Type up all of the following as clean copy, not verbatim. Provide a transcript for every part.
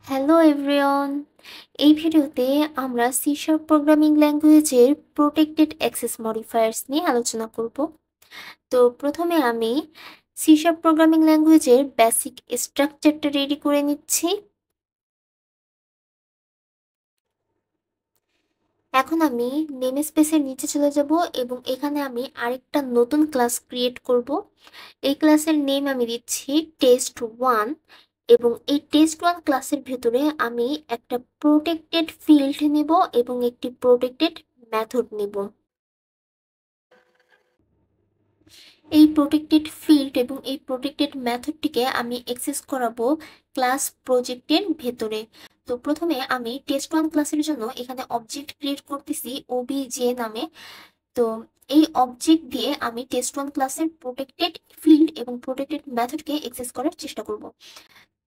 Hello everyone, এই ভিডিওতে আমরা সি শার্প প্রোগ্রামিং ল্যাঙ্গুয়েজের প্রোটেক্টেড অ্যাক্সেস মডিফায়ার্স নিয়ে আলোচনা করব। তো প্রথমে আমি সি শার্প প্রোগ্রামিং ল্যাঙ্গুয়েজের বেসিক স্ট্রাকচারটা রেডি করে নিচ্ছি। এখন আমি নেম স্পেসের নিচে চলে যাব এবং এখানে আমি আরেকটা নতুন ক্লাস ক্রিয়েট করব। এই ক্লাসের নেম আমি দিচ্ছি টেস্ট1 এবং এই টেস্ট1 ক্লাসের ভেতরে আমি একটা প্রোটেক্টেড ফিল্ড নেব এবং একটি প্রোটেক্টেড মেথড নেব। এই প্রোটেক্টেড ফিল্ড এবং এই প্রোটেক্টেড মেথডটিকে আমি অ্যাক্সেস করাবো ক্লাস প্রজেক্টের ভেতরে। তো প্রথমে আমি টেস্ট1 ক্লাসের জন্য এখানে অবজেক্ট ক্রিয়েট করতেছি ওবিজে নামে। তো এই অবজেক্ট দিয়ে আমি টেস্ট1 ক্লাসের প্রোটেক্টেড ফিল্ড এবং প্রোটেক্টেড মেথডকে অ্যাক্সেস করার চেষ্টা করব।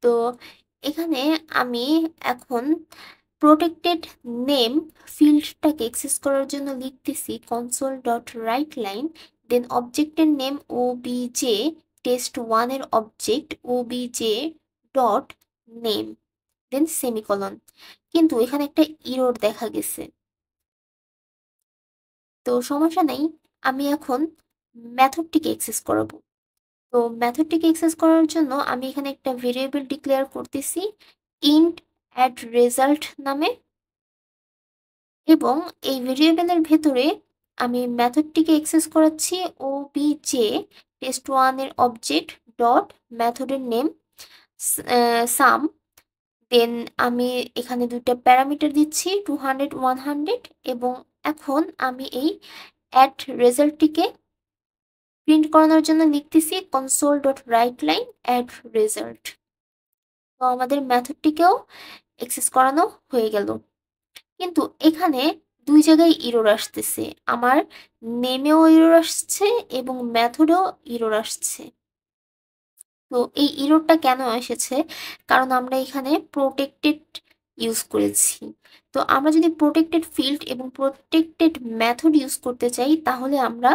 তো এখানে আমি এখন প্রোটেক্টেড নেম ফিল্ডটাকে অ্যাক্সেস করার জন্য লিখতেছি console.writeLine, দেন অবজেক্টের নেম ওবিজে টেস্ট1 এর অবজেক্ট ওবিজে ডট নেম, দেন সেমিকলন। কিন্তু এখানে একটা ইরর দেখা গেছে। তো সমস্যা নেই, আমি এখন মেথডটিকে অ্যাক্সেস করাবো। তো মেথডটিকে অ্যাক্সেস করার জন্য আমি এখানে একটা ভেরিয়েবল ডিক্লেয়ার করতেছি ইন্ট অ্যাড রেজাল্ট নামে, এবং এই ভেরিয়েবলের ভেতরে আমি মেথডটিকে অ্যাক্সেস করাচ্ছি ওবিজে টেস্ট1 এর অবজেক্ট ডট মেথডের নেম সাম। দেন আমি এখানে দুইটা প্যারামিটার দিচ্ছি 200 100, এবং এখন আমি এই অ্যাড রেজাল্টটিকে প্রিন্ট করানোর জন্য লিখতেছি console.writeLine add result। তো আমাদের মেথডটিকেও অ্যাক্সেস করানো হয়ে গেল। কিন্তু এখানে দুই জায়গায় ইরর আসতেছে, আমার নেমেও ইরর আসছে এবং মেথডেও ইরর আসছে। তো এই ইররটা কেন এসেছে? কারণ আমরা এখানে প্রোটেক্টেড ইউজ করেছি। তো আমরা যদি প্রোটেক্টেড ফিল্ড এবং প্রোটেক্টেড মেথড ইউজ করতে চাই তাহলে আমরা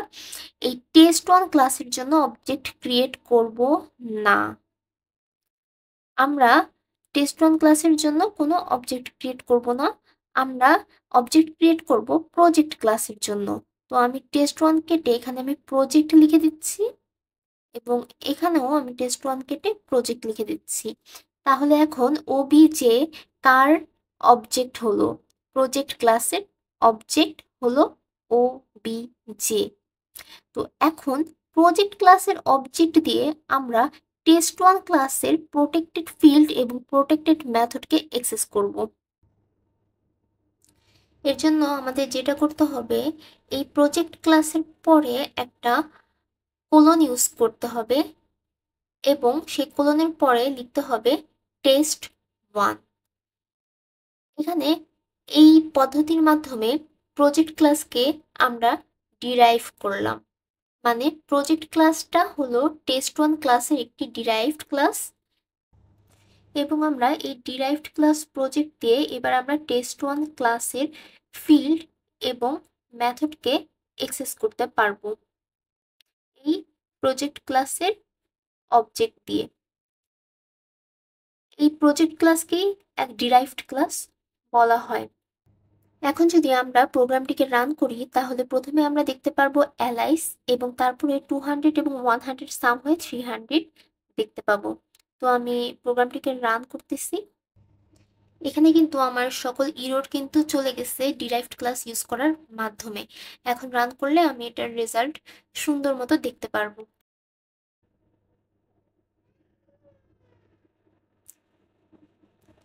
এই টেস্ট1 ক্লাসের জন্য অবজেক্ট ক্রিয়েট করব না। আমরা টেস্ট1 ক্লাসের জন্য কোনো অবজেক্ট ক্রিয়েট করব না, আমরা অবজেক্ট ক্রিয়েট করব প্রজেক্ট ক্লাসের জন্য। তো আমি টেস্ট1 কেটে এখানে আমি প্রজেক্ট লিখে দিচ্ছি এবং এখানেও আমি টেস্ট1 কেটে প্রজেক্ট লিখে দিচ্ছি। তাহলে এখন ওবিজে কার অবজেক্ট হলো? প্রজেক্ট ক্লাসের অবজেক্ট হলো ওবিজে। তো এখন প্রজেক্ট ক্লাসের অবজেক্ট দিয়ে আমরা টেস্ট1 ক্লাসের প্রোটেক্টেড ফিল্ড এবং প্রোটেক্টেড মেথডকে অ্যাক্সেস করব। এর জন্য আমাদের যেটা করতে হবে, এই প্রজেক্ট ক্লাসের পরে একটা কোলন ইউজ করতে হবে এবং সেই কোলনের পরে লিখতে হবে টেস্ট1। এখানে এই পদ্ধতির মাধ্যমে প্রজেক্ট ক্লাসকে আমরা ডিরাইভ করলাম। মানে প্রজেক্ট ক্লাসটা হলো টেস্ট1 ক্লাসের একটি ডিরাইভড ক্লাস, এবং আমরা এই ডিরাইভড ক্লাস প্রজেক্ট দিয়ে এবার আমরা টেস্ট1 ক্লাসের ফিল্ড এবং মেথডকে অ্যাক্সেস করতে পারবো এই প্রজেক্ট ক্লাসের অবজেক্ট দিয়ে। এই প্রজেক্ট ক্লাসকেই এক ডিরাইভড ক্লাস বলা হয়। এখন যদি আমরা প্রোগ্রামটিকে রান করি তাহলে প্রথমে আমরা দেখতে পারবো অ্যালাইস এবং তারপরে 200 এবং 100 সাম হয়ে 300 দেখতে পাবো। তো আমি প্রোগ্রামটিকে রান করতেছি। এখানে কিন্তু আমার সকল ইরর কিন্তু চলে গেছে ডিরাইভড ক্লাস ইউজ করার মাধ্যমে। এখন রান করলে আমি এটার রেজাল্ট সুন্দর মতো দেখতে পারবো।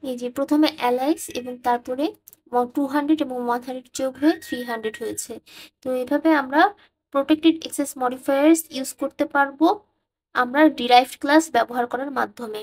এই যে প্রথমে অ্যালাইস এবং তারপরে 200 এবং 100 যোগ হয়ে 300 হয়েছে। তো এভাবে আমরা প্রোটেক্টেড অ্যাক্সেস মডিফায়ার্স ইউজ করতে পারবো আমরা ডিরাইভড ক্লাস ব্যবহার করার মাধ্যমে।